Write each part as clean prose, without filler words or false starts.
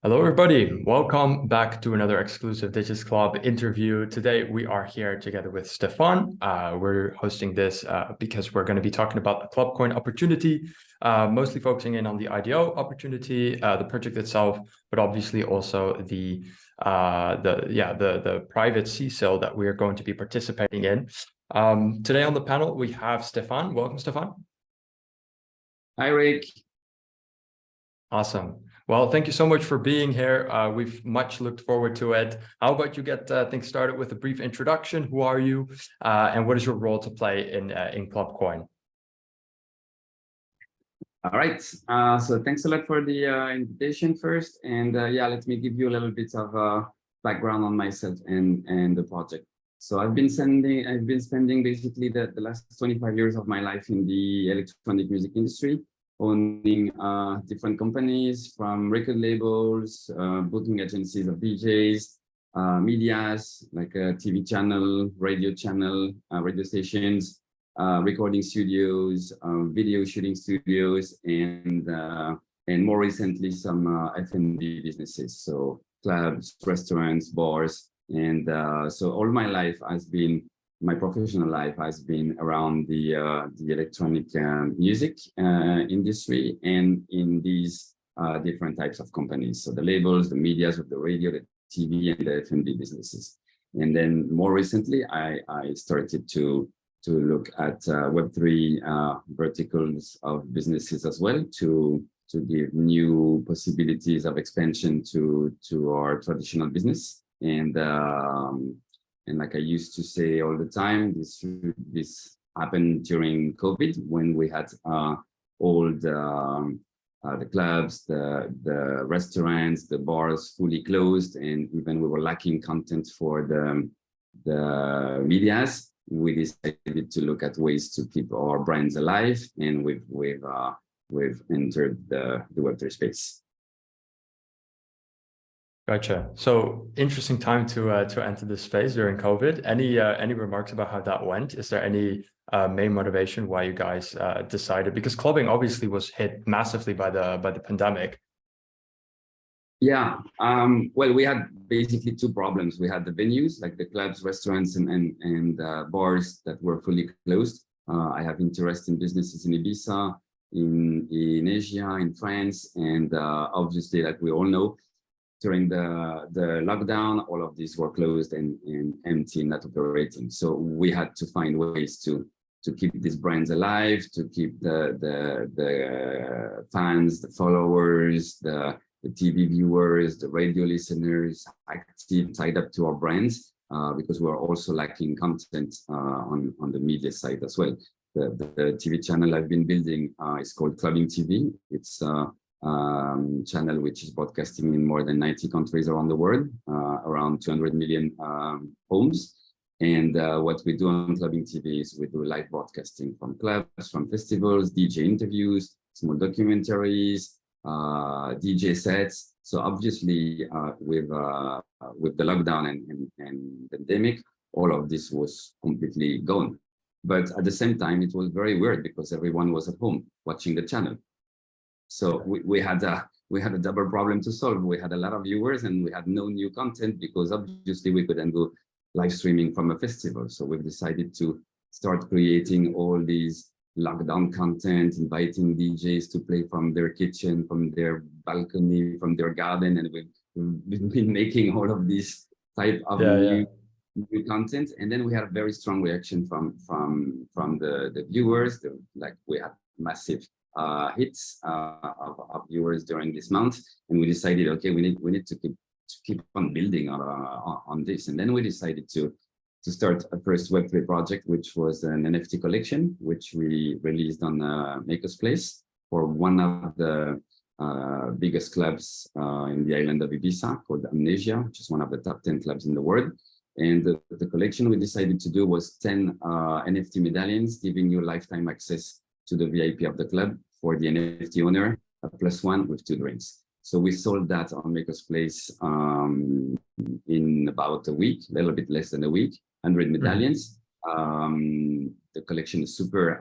Hello, everybody. Welcome back to another exclusive Digits Club interview. Today, we are here together with Stephane. We're hosting this because we're going to be talking about the KlubCoin opportunity, mostly focusing in on the IDO opportunity, the project itself, but obviously also the private C sale that we are going to be participating in. Today on the panel, we have Stephane. Welcome, Stephane. Hi, Rik. Awesome. Well, thank you so much for being here. We've much looked forward to it. How about you get things started with a brief introduction? Who are you, and what is your role to play in KlubCoin? All right. So thanks a lot for the invitation first, and let me give you a little bit of background on myself and the project. So I've been spending basically the last 25 years of my life in the electronic music industry, owning different companies from record labels, booking agencies of DJs, medias like a TV channel, radio stations, recording studios, video shooting studios, and more recently some F&B businesses, so clubs, restaurants, bars, and so all my professional life has been around the electronic music industry and in these different types of companies. So the labels, the medias with the radio, the TV, and the F&B businesses. And then more recently, I started to look at Web3 verticals of businesses as well to give new possibilities of expansion to our traditional business. And like I used to say all the time, this happened during COVID when we had all the clubs, the restaurants, the bars fully closed, and even we were lacking content for the medias. We decided to look at ways to keep our brands alive, and we've entered the Web3 space. Gotcha. So interesting time to enter this space during COVID. Any remarks about how that went? Is there any main motivation why you guys decided? Because clubbing obviously was hit massively by the pandemic. Yeah. Well, we had basically two problems. We had the venues, like the clubs, restaurants, and bars that were fully closed. I have interest in businesses in Ibiza, in Asia, in France, and obviously, like we all know, during the lockdown, all of these were closed and empty, not operating. So we had to find ways to keep these brands alive, to keep the fans, the followers, the TV viewers, the radio listeners active, tied up to our brands, because we're also lacking content on the media side as well. The TV channel I've been building is called Clubbing TV. It's channel which is broadcasting in more than 90 countries around the world, around 200 million homes. And what we do on Clubbing TV is we do live broadcasting from clubs, from festivals, DJ interviews, small documentaries, DJ sets. So obviously with the lockdown and pandemic, all of this was completely gone. But at the same time, it was very weird because everyone was at home watching the channel. So we had a double problem to solve. We had a lot of viewers and we had no new content because obviously we couldn't go live streaming from a festival. So we've decided to start creating all these lockdown content, inviting DJs to play from their kitchen, from their balcony, from their garden, and we've been making all of these type of new content. And then we had a very strong reaction from the viewers. Like we had massive hits of viewers during this month, and we decided, okay, we need to keep on building on this. And then we decided to start a first Web3 project, which was an NFT collection, which we released on Maker's Place for one of the biggest clubs in the island of Ibiza, called Amnesia, which is one of the top 10 clubs in the world. And the collection we decided to do was 10 NFT medallions, giving you lifetime access to the VIP of the club for the NFT owner, a +1 with 2 drinks. So we sold that on Maker's Place in about a week, a little bit less than a week, 100 medallions. The collection is super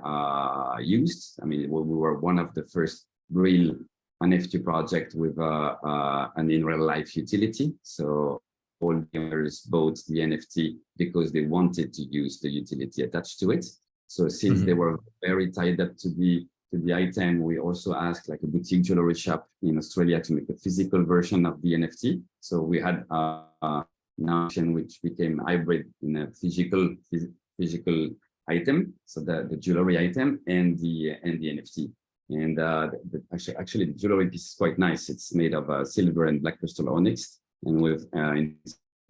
used. I mean, we were one of the first real NFT project with an in real life utility. So all the owners bought the NFT because they wanted to use the utility attached to it. So since they were very tied up to the item, we also asked like a boutique jewelry shop in Australia to make a physical version of the NFT. So we had an option which became hybrid in a physical item, so the jewelry item and the NFT. And actually the jewelry piece is quite nice. It's made of silver and black crystal onyx, and with an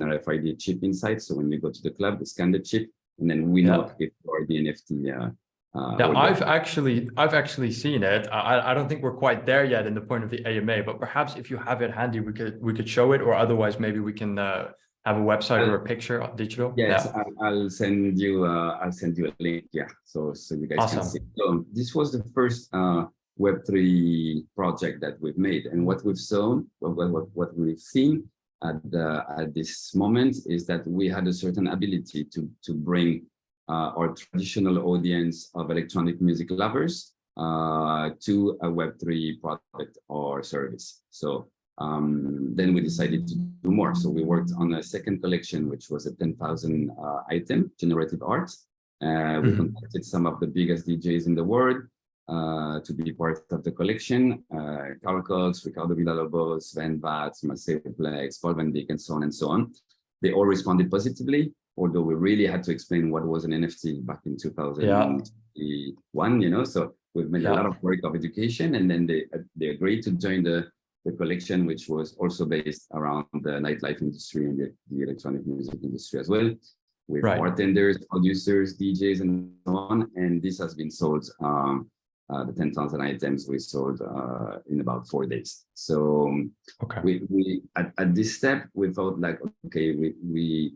RFID chip inside. So when you go to the club, they scan the chip, and then we know if you are the NFT. Yeah, I've actually seen it. I don't think we're quite there yet in the point of the AMA, but perhaps if you have it handy, we could show it, or otherwise maybe we can have a website or a picture digital. Yes, yeah. I'll send you a link. Yeah, so you guys can see. So this was the first Web3 project that we've made, and what we've seen at this moment is that we had a certain ability to bring our traditional audience of electronic music lovers to a Web3 product or service. So then we decided to do more. So we worked on a second collection, which was a 10,000 item generative art. We contacted some of the biggest DJs in the world to be part of the collection. Carl Cox, Ricardo Villalobos, Van Vat, Maceo Plex, Paul Van Dyck, and so on and so on. They all responded positively, although we really had to explain what was an NFT back in 2001, you know, so we've made a lot of work of education, and then they agreed to join the collection, which was also based around the nightlife industry and the electronic music industry as well, with bartenders, producers, DJs, and so on. And this has been sold, the 10,000 items we sold in about 4 days. So we at this step, we thought like, okay, we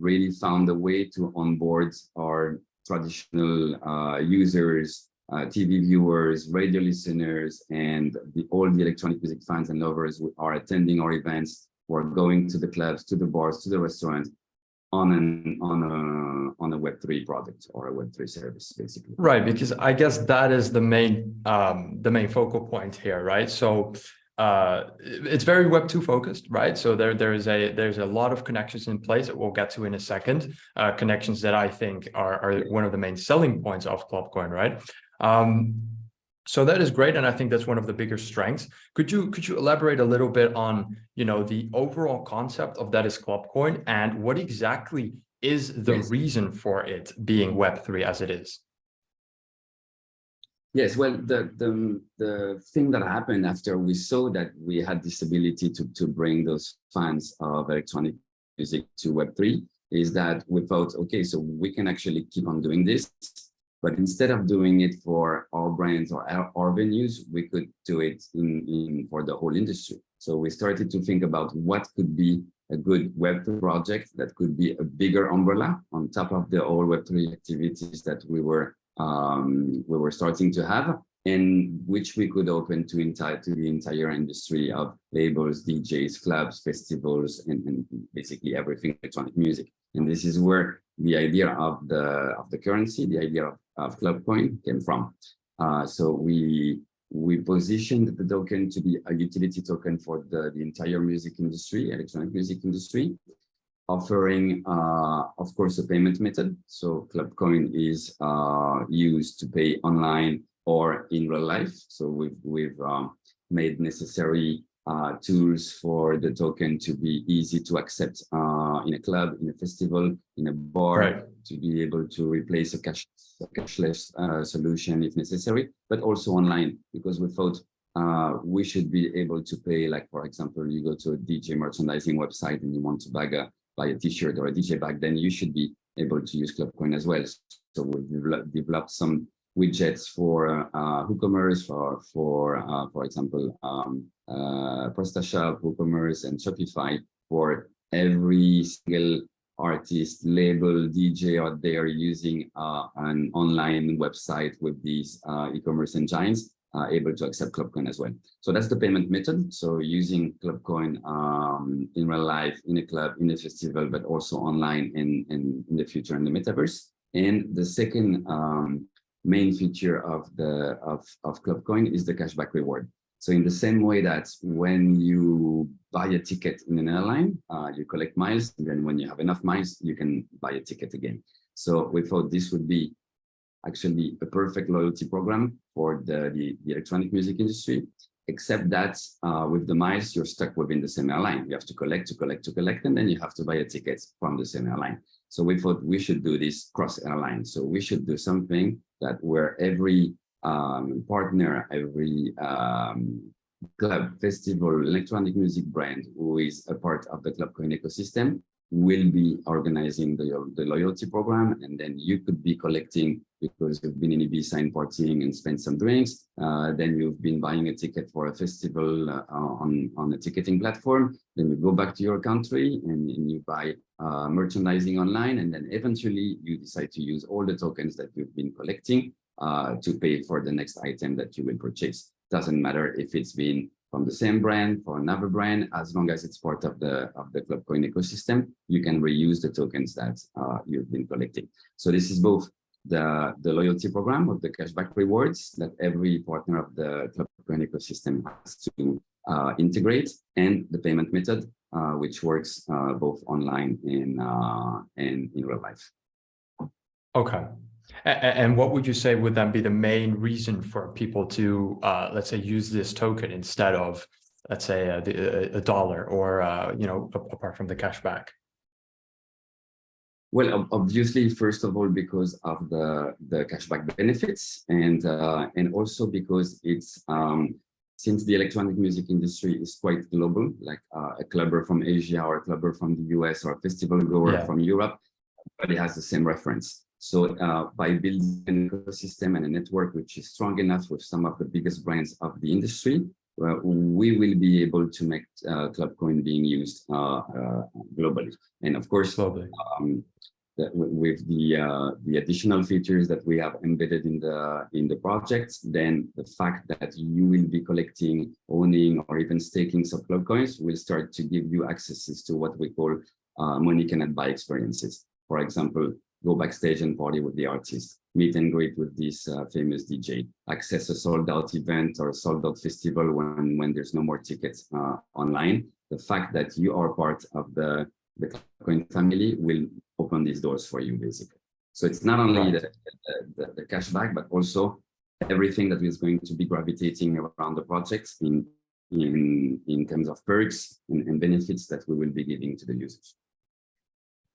really found a way to onboard our traditional users, TV viewers, radio listeners, and all the electronic music fans and lovers who are attending our events, who are going to the clubs, to the bars, to the restaurants, on a Web3 product or a Web3 service, basically. Right, because I guess that is the main focal point here, right? So it's very Web2 focused, right? So there's a lot of connections in place that we'll get to in a second. Connections that I think are one of the main selling points of KlubCoin, right? So that is great, and I think that's one of the bigger strengths. Could you elaborate a little bit on, you know, the overall concept of that is KlubCoin, and what exactly is the reason for it being Web3 as it is? Yes, well, the thing that happened after we saw that we had this ability to bring those fans of electronic music to Web3 is that we thought, okay, so we can actually keep on doing this. But instead of doing it for our brands or our venues, we could do it for the whole industry. So we started to think about what could be a good Web3 project that could be a bigger umbrella on top of the all Web3 activities that we were starting to have, and which we could open to the entire industry of labels, DJs, clubs, festivals, and basically everything electronic music. And this is where the idea of the currency, the idea of KlubCoin came from. So we positioned the token to be a utility token for the entire music industry, electronic music industry, offering, of course, a payment method. So KlubCoin is used to pay online or in real life. So we've made necessary tools for the token to be easy to accept in a club, in a festival, in a bar, to be able to replace a cashless solution if necessary, but also online, because we thought we should be able to pay, like, for example, you go to a DJ merchandising website and you want to buy a t-shirt or a DJ bag, then you should be able to use KlubCoin as well. So we developed some widgets for WooCommerce, for example, PrestaShop, WooCommerce, and Shopify for every single artist, label, DJ out there using an online website with these e-commerce engines, able to accept KlubCoin as well. So that's the payment method. So using KlubCoin in real life, in a club, in a festival, but also online and in the future in the metaverse. And the second main feature of KlubCoin is the cashback reward. So in the same way that when you buy a ticket in an airline, you collect miles, and then when you have enough miles, you can buy a ticket again. So we thought this would be actually a perfect loyalty program for the electronic music industry, except that with the miles, you're stuck within the same airline. You have to collect, and then you have to buy a ticket from the same airline. So we thought we should do this cross airline. So we should do something that where every partner, every club, festival, electronic music brand who is a part of the KlubCoin ecosystem will be organizing the loyalty program, and then you could be collecting because you've been in Ibiza and partying and spent some drinks. Then you've been buying a ticket for a festival on a ticketing platform. Then you go back to your country and you buy merchandising online, and then eventually you decide to use all the tokens that you've been collecting to pay for the next item that you will purchase. Doesn't matter if it's been from the same brand, for another brand, as long as it's part of the KlubCoin ecosystem, you can reuse the tokens that you've been collecting. So this is both the loyalty program of the cashback rewards that every partner of the KlubCoin ecosystem has to integrate, and the payment method, which works both online and in real life. Okay. And what would you say would then be the main reason for people to, let's say, use this token instead of, let's say, a dollar or, you know, apart from the cashback? Well, obviously, first of all, because of the cashback benefits, and also because it's since the electronic music industry is quite global, like a clubber from Asia or a clubber from the US or a festival goer from Europe, but it has the same reference. So by building an ecosystem and a network which is strong enough with some of the biggest brands of the industry, we will be able to make KlubCoin being used globally. And of course, with the additional features that we have embedded in the project, then the fact that you will be collecting, owning, or even staking some KlubCoins will start to give you accesses to what we call money cannot buy experiences. For example, go backstage and party with the artist, meet and greet with this famous DJ, access a sold-out event or a sold-out festival when there's no more tickets online. The fact that you are part of the KlubCoin family will open these doors for you, basically. So it's not only the cashback, but also everything that is going to be gravitating around the project in terms of perks and benefits that we will be giving to the users.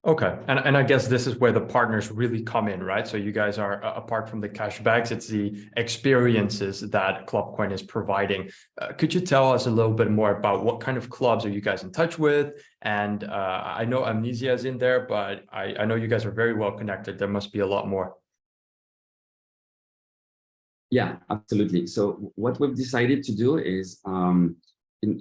Okay, and I guess this is where the partners really come in, right? So you guys are, apart from the cashbacks, it's the experiences that KlubCoin is providing. Could you tell us a little bit more about what kind of clubs are you guys in touch with? And I know Amnesia is in there, but I know you guys are very well connected. There must be a lot more. Yeah, absolutely. So what we've decided to do is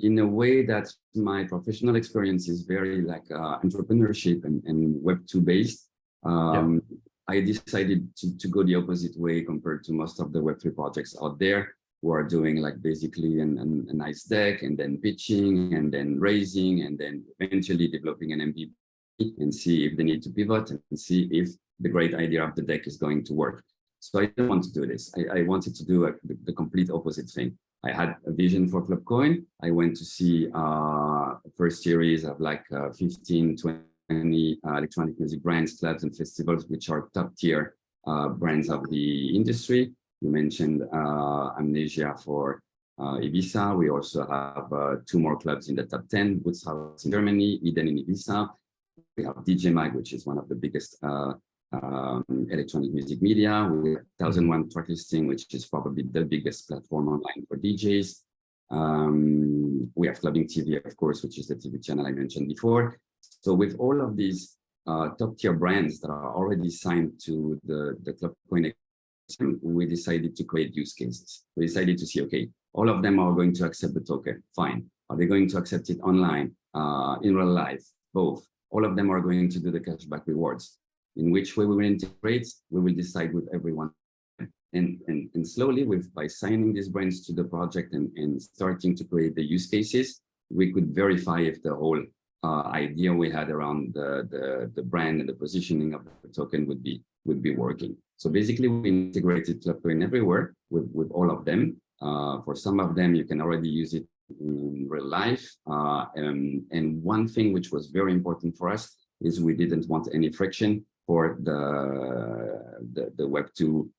in a way that my professional experience is very like entrepreneurship and Web2 based, I decided to go the opposite way compared to most of the Web3 projects out there who are doing like basically a nice deck and then pitching and then raising and then eventually developing an MVP and see if they need to pivot and see if the great idea of the deck is going to work. So I didn't want to do this. I wanted to do the complete opposite thing. I had a vision for KlubCoin. I went to see first series of like 15, 20 electronic music brands, clubs, and festivals, which are top tier brands of the industry. You mentioned Amnesia for Ibiza. We also have 2 more clubs in the top 10, Boots House in Germany, Eden in Ibiza. We have DJ Mag, which is one of the biggest electronic music media. We have 1001 track listing, which is probably the biggest platform online for DJs. We have Clubbing TV, of course, which is the TV channel I mentioned before. So with all of these top tier brands that are already signed to the KlubCoin, we decided to create use cases. We decided to see, okay, all of them are going to accept the token, fine. Are they going to accept it online, in real life, both? All of them are going to do the cashback rewards. In which way we will integrate, we will decide with everyone. And slowly, by signing these brands to the project and starting to create the use cases, we could verify if the whole idea we had around the brand and the positioning of the token would be working. So basically, we integrated KlubCoin everywhere with all of them. For some of them, you can already use it in real life. And one thing which was very important for us is we didn't want any friction for the Web2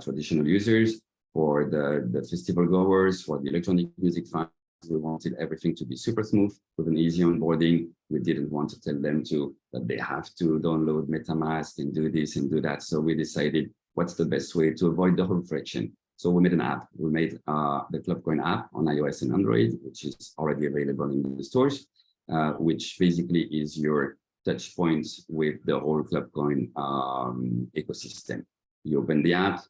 traditional users, for the festival goers, for the electronic music fans. We wanted everything to be super smooth with an easy onboarding. We didn't want to tell them that they have to download MetaMask and do this and do that. So we decided what's the best way to avoid the whole friction. So we made an app. We made the KlubCoin app on iOS and Android, which is already available in the stores, which basically is your touch points with the whole KlubCoin ecosystem. You open the app,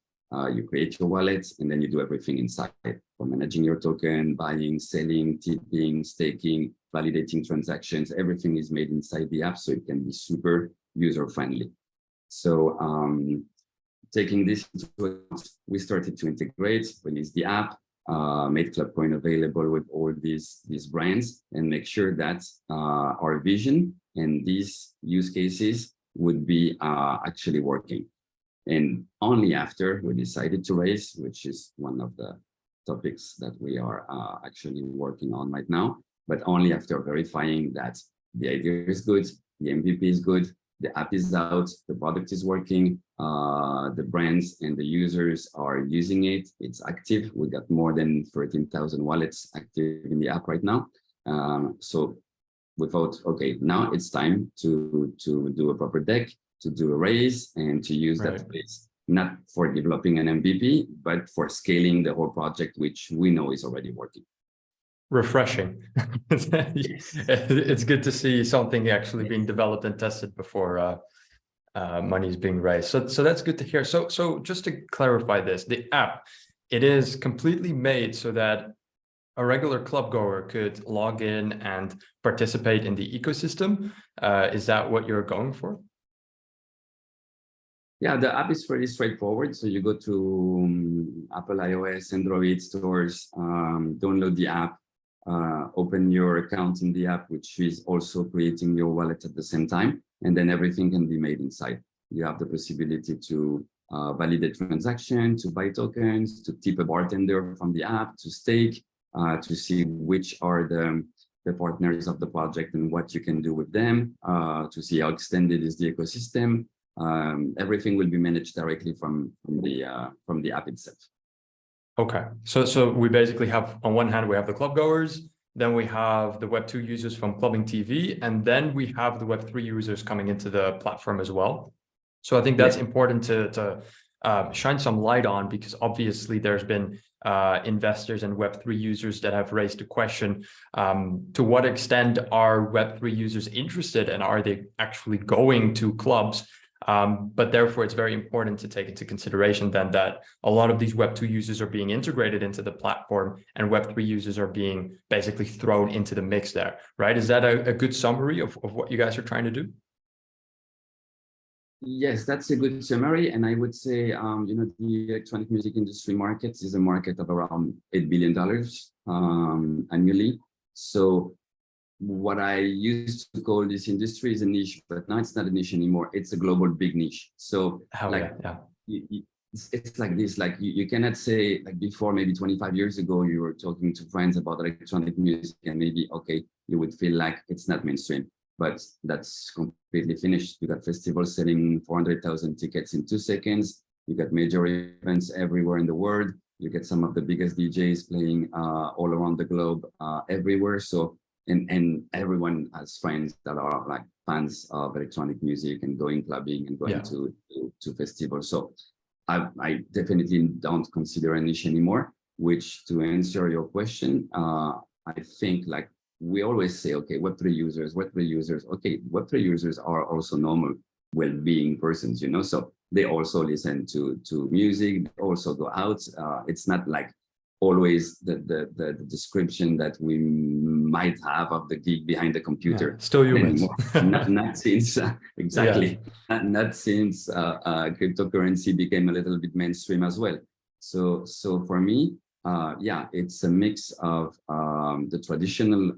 you create your wallet, and then you do everything inside, from managing your token, buying, selling, tipping, staking, validating transactions. Everything is made inside the app, so it can be super user-friendly. So taking this into account, we started to integrate, release the app, made KlubCoin available with all these brands, and make sure that our vision and these use cases would be actually working. And only after we decided to raise, which is one of the topics that we are actually working on right now, but only after verifying that the idea is good, the MVP is good, the app is out, the product is working, the brands and the users are using it, it's active. We got more than 13,000 wallets active in the app right now. So we thought, okay, now it's time to do a proper deck, to do a raise, and to use that space, not for developing an MVP, but for scaling the whole project, which we know is already working. Refreshing. It's good to see something actually being developed and tested before money is being raised. So that's good to hear. So just to clarify this, the app, it is completely made so that a regular club goer could log in and participate in the ecosystem. Is that what you're going for? Yeah, the app is pretty straightforward. So you go to Apple iOS, Android stores, download the app, open your account in the app, which is also creating your wallet at the same time, and then everything can be made inside. You have the possibility to validate transactions, to buy tokens, to tip a bartender from the app, to stake, to see which are the partners of the project and what you can do with them, to see how extended is the ecosystem. Everything will be managed directly from the app itself. Okay, so we basically have, on one hand, we have the club goers, then we have the Web2 users from Clubbing TV, and then we have the Web3 users coming into the platform as well. So I think that's important to shine some light on, because obviously there's been investors and Web3 users that have raised the question, to what extent are Web3 users interested, and are they actually going to clubs? But therefore, it's very important to take into consideration then that a lot of these Web2 users are being integrated into the platform, and Web3 users are being basically thrown into the mix there, right? Is that a good summary of what you guys are trying to do? Yes, that's a good summary. And I would say, the electronic music industry market is a market of around $8 billion annually. So what I used to call this industry is a niche, but now it's not a niche anymore. It's a global big niche. So it's like this, like you cannot say, like before, maybe 25 years ago, you were talking to friends about electronic music and maybe, okay, you would feel like it's not mainstream, but that's completely finished. You got festivals selling 400,000 tickets in 2 seconds. You got major events everywhere in the world. You get some of the biggest DJs playing all around the globe, everywhere. So and everyone has friends that are like fans of electronic music and going clubbing and going to festivals. So I definitely don't consider a niche anymore, which, to answer your question, I think, like, we always say, okay, Web3 users, okay, Web3 users are also normal, well-being persons, so they also listen to music, they also go out. It's not like always the description that we might have of the geek behind the computer. Still humans. not since exactly. Not since cryptocurrency became a little bit mainstream as well. So for me, it's a mix of the traditional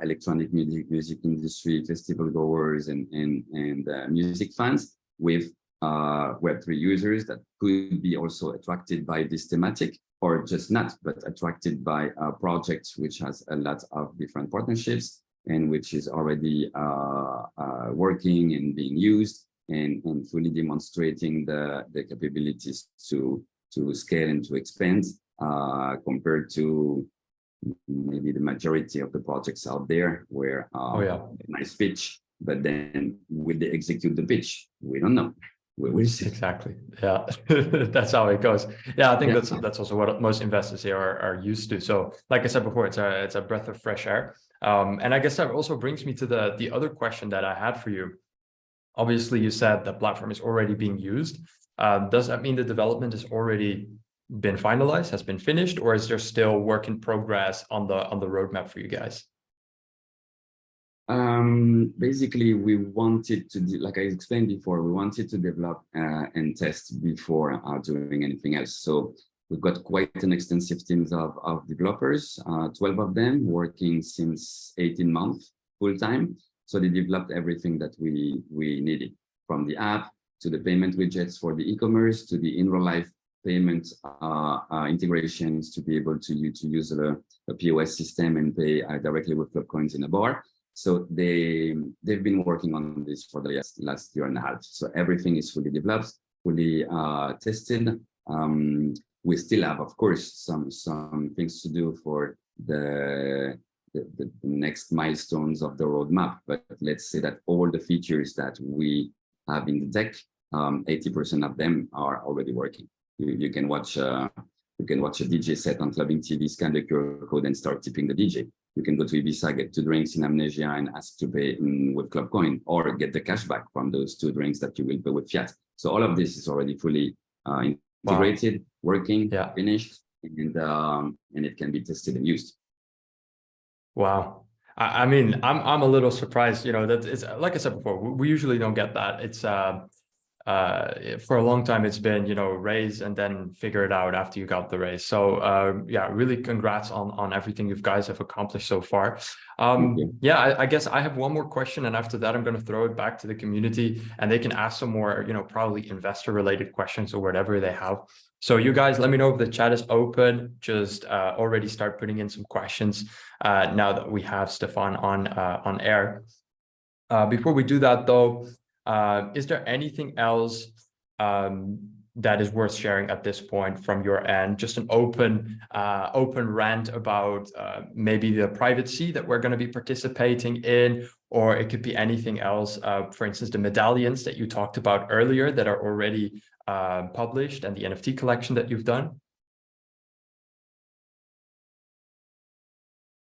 electronic music industry, festival goers and music fans, with Web3 users that could be also attracted by this thematic, or just not, but attracted by a project which has a lot of different partnerships and which is already working and being used and fully demonstrating the capabilities to scale and to expand compared to maybe the majority of the projects out there where nice pitch, but then will they execute the pitch? We don't know. We will see. Exactly. Yeah, that's how it goes. Yeah, I think that's also what most investors here are used to. So, like I said before, it's a breath of fresh air. And I guess that also brings me to the other question that I had for you. Obviously, you said the platform is already being used. Does that mean the development has already been finalized, has been finished, or is there still work in progress on the roadmap for you guys? Basically, we wanted to, like I explained before, we wanted to develop and test before doing anything else. So we've got quite an extensive teams of developers, 12 of them working since 18 months full time. So they developed everything that we needed, from the app to the payment widgets for the e-commerce to the in real life payment integrations to be able to use a POS system and pay directly with KlubCoins in a bar. So they've been working on this for the last year and a half. So everything is fully developed, fully tested. We still have, of course, some things to do for the next milestones of the roadmap. But let's say that all the features that we have in the deck, 80% of them are already working. You can watch a DJ set on Clubbing TV, scan the QR code, and start tipping the DJ. You can go to Ibiza, get 2 drinks in Amnesia, and ask to pay with KlubCoin, or get the cash back from those 2 drinks that you will pay with fiat. So all of this is already fully integrated, working, finished, and it can be tested and used. Wow. I mean, I'm a little surprised, you know, that it's, like I said before, we usually don't get that. It's for a long time, it's been, you know, raise and then figure it out after you got the raise. So yeah, really congrats on everything you guys have accomplished so far. Yeah, I guess I have one more question, and after that, I'm going to throw it back to the community and they can ask some more, you know, probably investor related questions or whatever they have. So you guys, let me know if the chat is open. Just already start putting in some questions now that we have Stephane on air. Before we do that though, is there anything else that is worth sharing at this point from your end? Just an open rant about maybe the private sea that we're going to be participating in, or it could be anything else. For instance, the medallions that you talked about earlier that are already published, and the NFT collection that you've done.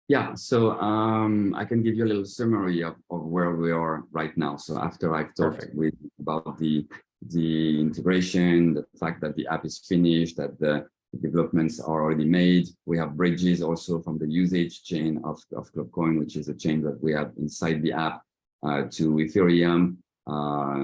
Yeah, so I can give you a little summary of where we are right now. So after I've talked about the integration, the fact that the app is finished, that the developments are already made. We have bridges also from the usage chain of KlubCoin, which is a chain that we have inside the app, to Ethereum.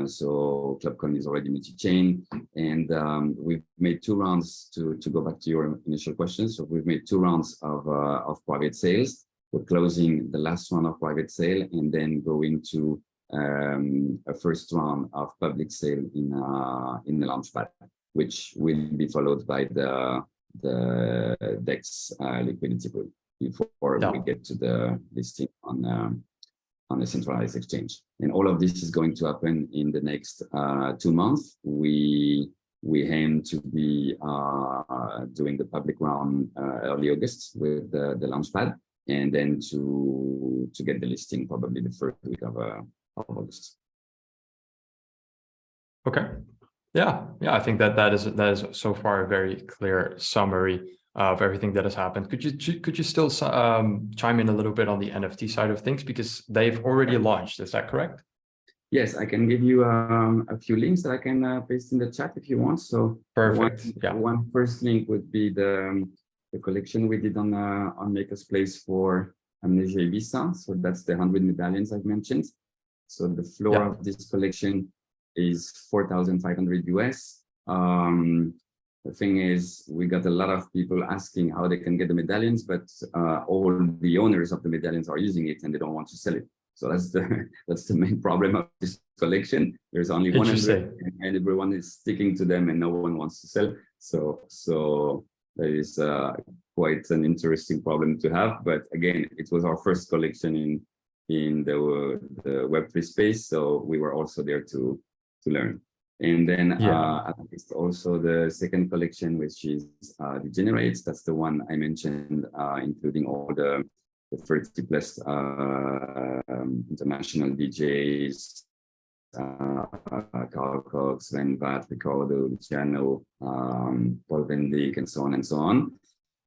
So KlubCoin is already multi-chain, and we've made 2 rounds to go back to your initial questions. So we've made 2 rounds of private sales. We're closing the last one of private sale and then going to a first round of public sale in the Launchpad, which will be followed by the DEX liquidity pool before we get to the listing on a centralized exchange. And all of this is going to happen in the next 2 months. We aim to be doing the public round early August with the Launchpad, and then to get the listing probably the first week of August. Okay. Yeah. I think that is so far a very clear summary of everything that has happened. Could you still chime in a little bit on the NFT side of things, because they've already launched? Is that correct? Yes, I can give you a few links that I can paste in the chat if you want. So perfect. One first link would be the collection we did on Maker's Place for Amnesia Ibiza. So that's the 100 medallions I've mentioned. So the floor of this collection is 4,500 US. The thing is, we got a lot of people asking how they can get the medallions, but all the owners of the medallions are using it and they don't want to sell it. So that's the main problem of this collection. There's only 100 and everyone is sticking to them and no one wants to sell. So that is quite an interesting problem to have. But again, it was our first collection in the Web3 space, so we were also there to learn. And then it's also the second collection, which is Degenerates. That's the one I mentioned, including all the 30 plus international DJs, Carl Cox, Sven Vath, Ricardo, Luciano, Paul Vendick, and so on and so on.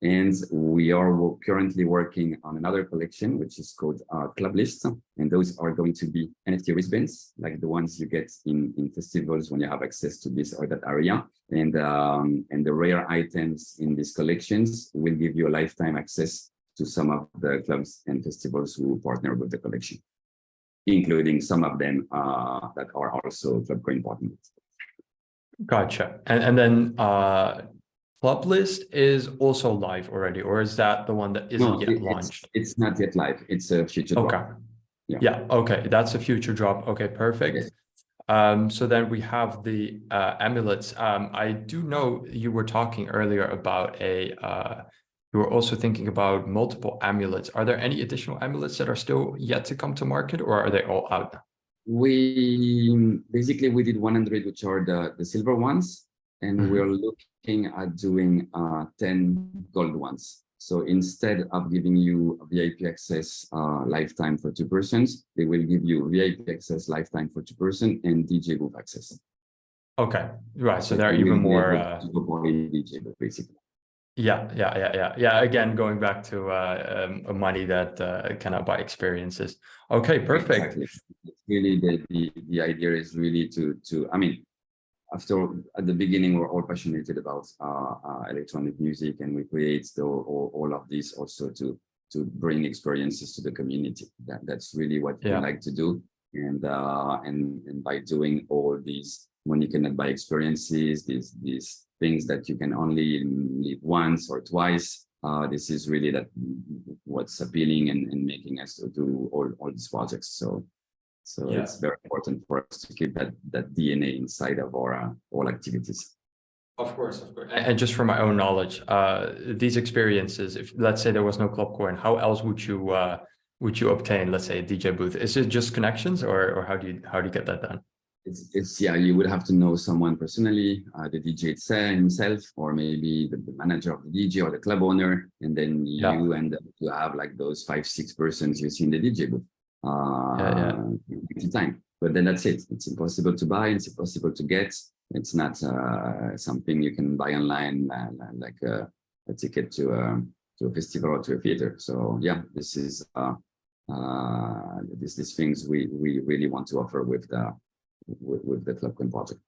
And we are currently working on another collection, which is called Club List. And those are going to be NFT wristbands, like the ones you get in festivals when you have access to this or that area. And the rare items in these collections will give you a lifetime access to some of the clubs and festivals who partner with the collection, including some of them that are also KlubCoin partners. Gotcha. And then Club List is also live already, or is that the one that isn't yet launched? It's not yet live. It's a future drop. Yeah. Okay. That's a future drop. Okay, perfect. Yes. So then we have the amulets. I do know you were talking earlier about you were also thinking about multiple amulets. Are there any additional amulets that are still yet to come to market, or are they all out now? We did 100, which are the silver ones, and we're looking at doing 10 gold ones. So instead of giving you VIP access lifetime for 2 persons, they will give you VIP access lifetime for 2 persons and DJ booth access. Okay, right. So there are even more DJ booth, basically. Yeah. Again, going back to money that cannot buy experiences. Okay, perfect. Exactly. Really, the idea is really to I mean, at the beginning, we're all passionate about electronic music, and we create all of this also to bring experiences to the community. That's really what we like to do, and by doing all these money cannot buy experiences, these things that you can only live once or twice. This is really what's appealing and making us to do all these projects. So it's very important for us to keep that DNA inside of our all activities. Of course. And just from my own knowledge, these experiences, if let's say there was no KlubCoin, how else would you obtain, let's say, a DJ booth? Is it just connections, or how do you get that done? It's you would have to know someone personally, the DJ himself, or maybe the manager of the DJ or the club owner, and then you end up to have like those 5-6 persons you see in the DJ booth. Time, but then that's it. It's impossible to buy. It's impossible to get. It's not something you can buy online, like a ticket to a festival or to a theater. So this is these things we really want to offer with the KlubCoin project.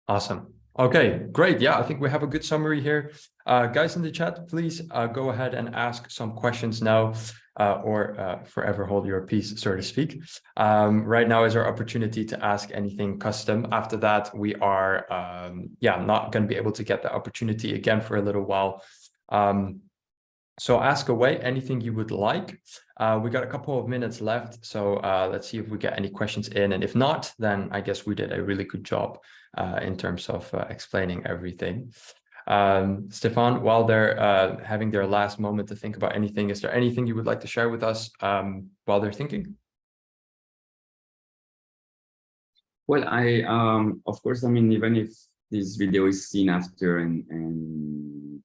Awesome. Okay, great. Yeah, I think we have a good summary here. Guys in the chat, please go ahead and ask some questions now, or forever hold your peace, so to speak. Right now is our opportunity to ask anything custom. After that, we are not going to be able to get the opportunity again for a little while. So ask away anything you would like. We got a couple of minutes left, so let's see if we get any questions in. And if not, then I guess we did a really good job in terms of explaining everything. Stephane, while they're having their last moment to think about anything, is there anything you would like to share with us while they're thinking? Well, of course, I mean, even if this video is seen after and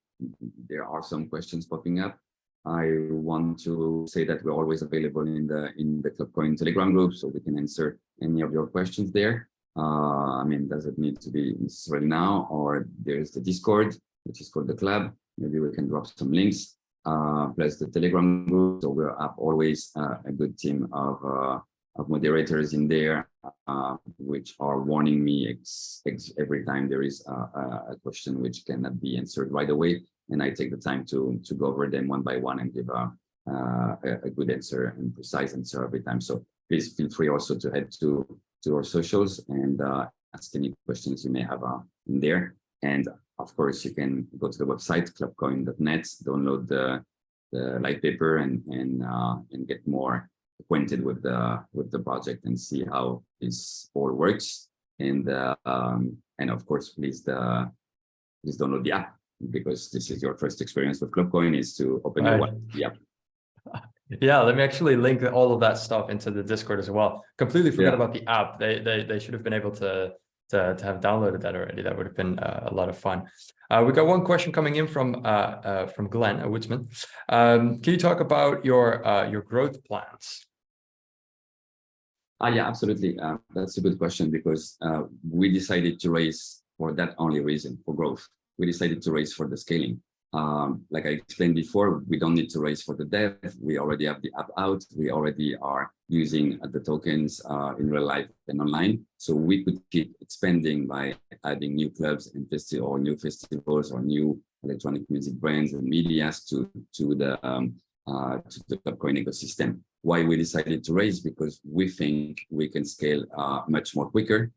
there are some questions popping up, I want to say that we're always available in the KlubCoin Telegram group, so we can answer any of your questions there. I mean, does it need to be necessarily now, or there's the Discord, which is called the Club. Maybe we can drop some links, plus the Telegram group. So we're up always a good team of moderators in there, which are warning me every time there is a question which cannot be answered right away, and I take the time to go over them one by one and give a good answer and precise answer every time. So please feel free also to head to our socials and ask any questions you may have in there. And of course, you can go to the website klubcoin.net, download the light paper, and get more acquainted with the project and see how this all works. And of course, please download the app. because this is your first experience with KlubCoin, is to open your wallet. Yeah. Yeah, let me actually link all of that stuff into the Discord as well. Completely forgot about the app. They should have been able to have downloaded that already. That would have been a lot of fun. We got one question coming in from Glenn, a Woodsman. Can you talk about your growth plans? Yeah, absolutely. That's a good question, because we decided to raise for that only reason, for growth. We decided to raise for the scaling. Like I explained before, we don't need to raise for the dev. We already have the app out. We already are using the tokens in real life and online. So we could keep expanding by adding new clubs and new festivals or new electronic music brands and medias to the KlubCoin ecosystem. Why we decided to raise? Because we think we can scale much more quicker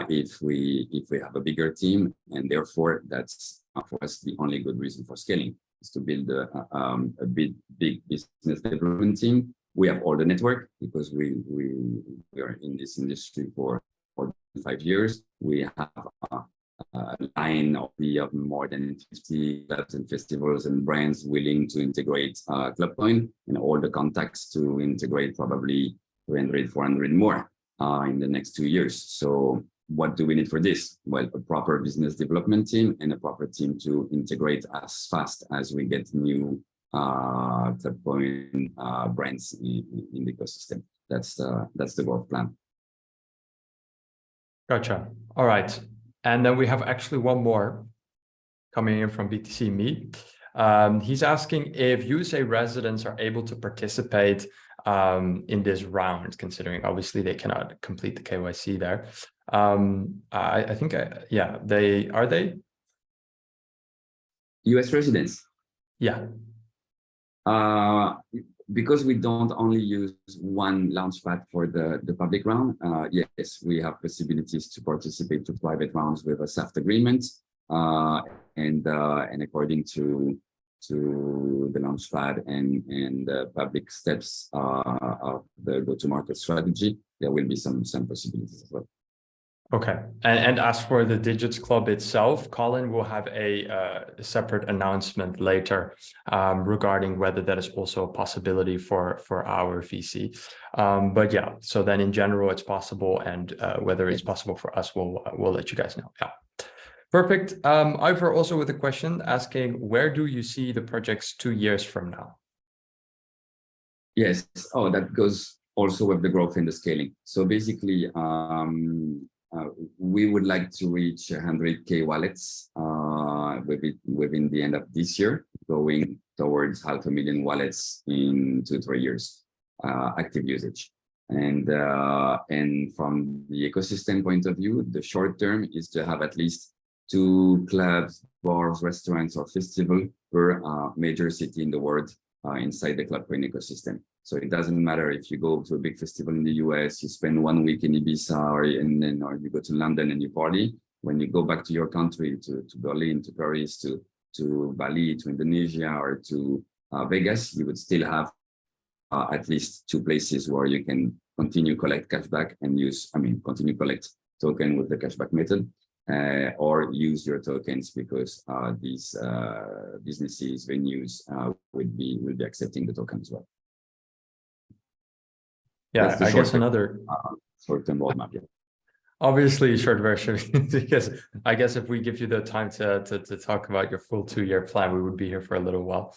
if we have a bigger team, and therefore that's for us the only good reason for scaling is to build a big business development team. We have all the network because we are in this industry for 5 years. We have a line of more than 50 clubs and festivals and brands willing to integrate KlubCoin, and all the contacts to integrate probably 300, 400 more in the next 2 years. So what do we need for this? Well, a proper business development team and a proper team to integrate as fast as we get new KlubCoin brands in the ecosystem. That's the growth plan. Gotcha. All right. And then we have actually one more coming in from BTC Me. He's asking if USA residents are able to participate in this round, considering obviously they cannot complete the KYC there. I think, yeah, are they? US residents? Yeah. Because we don't only use one launchpad for the public round, yes, we have possibilities to participate to private rounds with a SAFT agreement, and according to the launchpad and the public steps of the go-to-market strategy, there will be some possibilities as well. Okay. And as for the Digits Club itself, Colin will have a separate announcement later regarding whether that is also a possibility for our VC. But yeah, so then in general, it's possible, and whether it's possible for us, we'll let you guys know. Yeah. Perfect. Ivor also with a question asking, where do you see the projects 2 years from now? Yes. Oh, that goes also with the growth and the scaling. So basically, we would like to reach 100K wallets within the end of this year, going towards 500,000 wallets in 2-3 years, active usage. And from the ecosystem point of view, the short term is to have at least 2 clubs, bars, restaurants, or festival per major city in the world inside the KlubCoin ecosystem. So it doesn't matter if you go to a big festival in the US, you spend 1 week in Ibiza, or you go to London and you party. When you go back to your country, to Berlin, to Paris, to Bali, to Indonesia, or to Vegas, you would still have at least 2 places where you can continue collect cashback and continue collect token with the cashback method, or use your tokens because these businesses, venues will be accepting the token as well. Yeah, I guess another short-term roadmap. Yeah. Obviously, short version, because I guess if we give you the time to talk about your full 2-year plan, we would be here for a little while.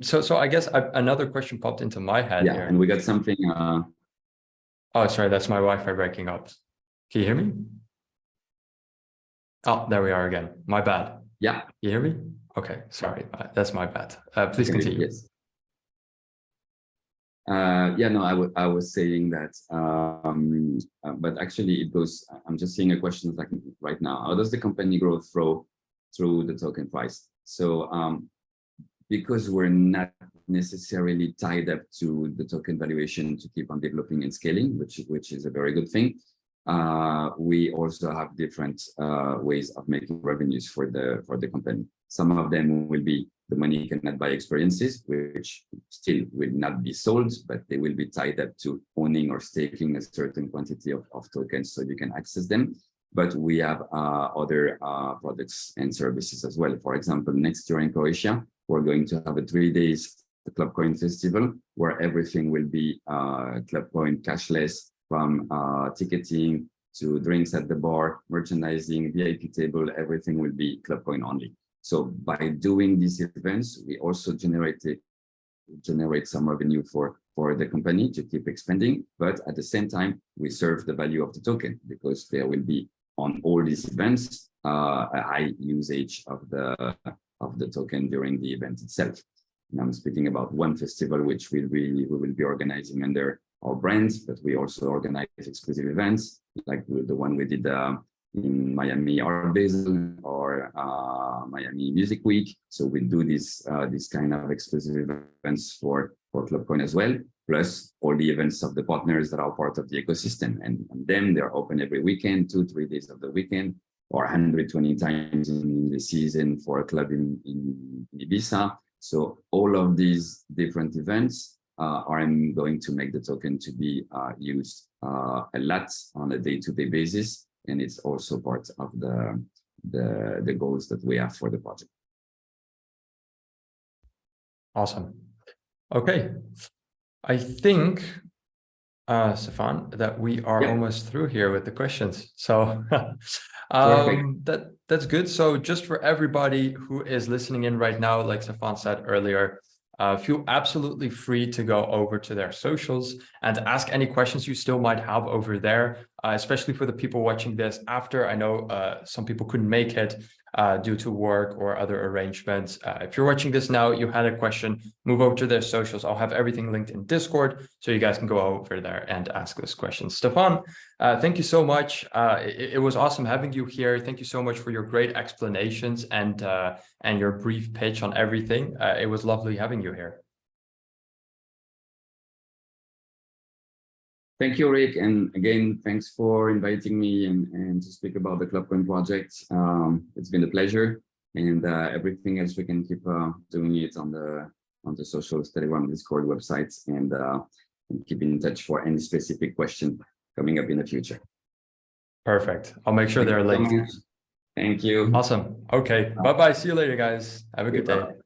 So I guess another question popped into my head. Yeah, here. And we got something. Oh, sorry, that's my Wi-Fi breaking up. Can you hear me? Oh, there we are again. My bad. Yeah. You hear me? Okay, sorry, that's my bad. Please continue. Yes. Yeah, no, I was saying that, but actually it goes, I'm just seeing a question like right now. How does the company grow through the token price? So because we're not necessarily tied up to the token valuation to keep on developing and scaling, which is a very good thing. We also have different ways of making revenues for the company. Some of them will be the money cannot buy experiences, which still will not be sold, but they will be tied up to owning or staking a certain quantity of tokens so you can access them. but we have other products and services as well. For example, next year in Croatia, we're going to have a 3 days KlubCoin festival where everything will be KlubCoin cashless, from ticketing to drinks at the bar, merchandising, VIP table, everything will be KlubCoin only. So by doing these events, we also generate some revenue for the company to keep expanding, but at the same time, we serve the value of the token, because there will be on all these events a high usage of the token during the event itself. And I'm speaking about one festival which we will be organizing under our brands, but we also organize exclusive events like the one we did in Miami Art Basel or Miami Music Week. So we do this kind of exclusive events for KlubCoin as well, plus all the events of the partners that are part of the ecosystem. And them, they're open every weekend, 2-3 days of the weekend, or 120 times in the season for a club in Ibiza. So all of these different events are going to make the token to be used a lot on a day-to-day basis. And it's also part of the goals that we have for the project. Awesome. Okay. I think, Stephane, that we are almost through here with the questions. So that's good. So just for everybody who is listening in right now, like Stephane said earlier, feel absolutely free to go over to their socials and ask any questions you still might have over there, especially for the people watching this after. I know some people couldn't make it due to work or other arrangements. If you're watching this now, you had a question, move over to their socials. I'll have everything linked in Discord, so you guys can go over there and ask those questions. Stephane, thank you so much. It was awesome having you here. Thank you so much for your great explanations and your brief pitch on everything. It was lovely having you here. Thank you, Rik. And again, thanks for inviting me and to speak about the KlubCoin project. It's been a pleasure, and everything else we can keep doing it on the socials, Telegram, Discord, websites, and keep in touch for any specific question coming up in the future. Perfect. I'll make sure they're linked. Thank you. Awesome. Okay. Bye-bye. See you later, guys. Have a good day.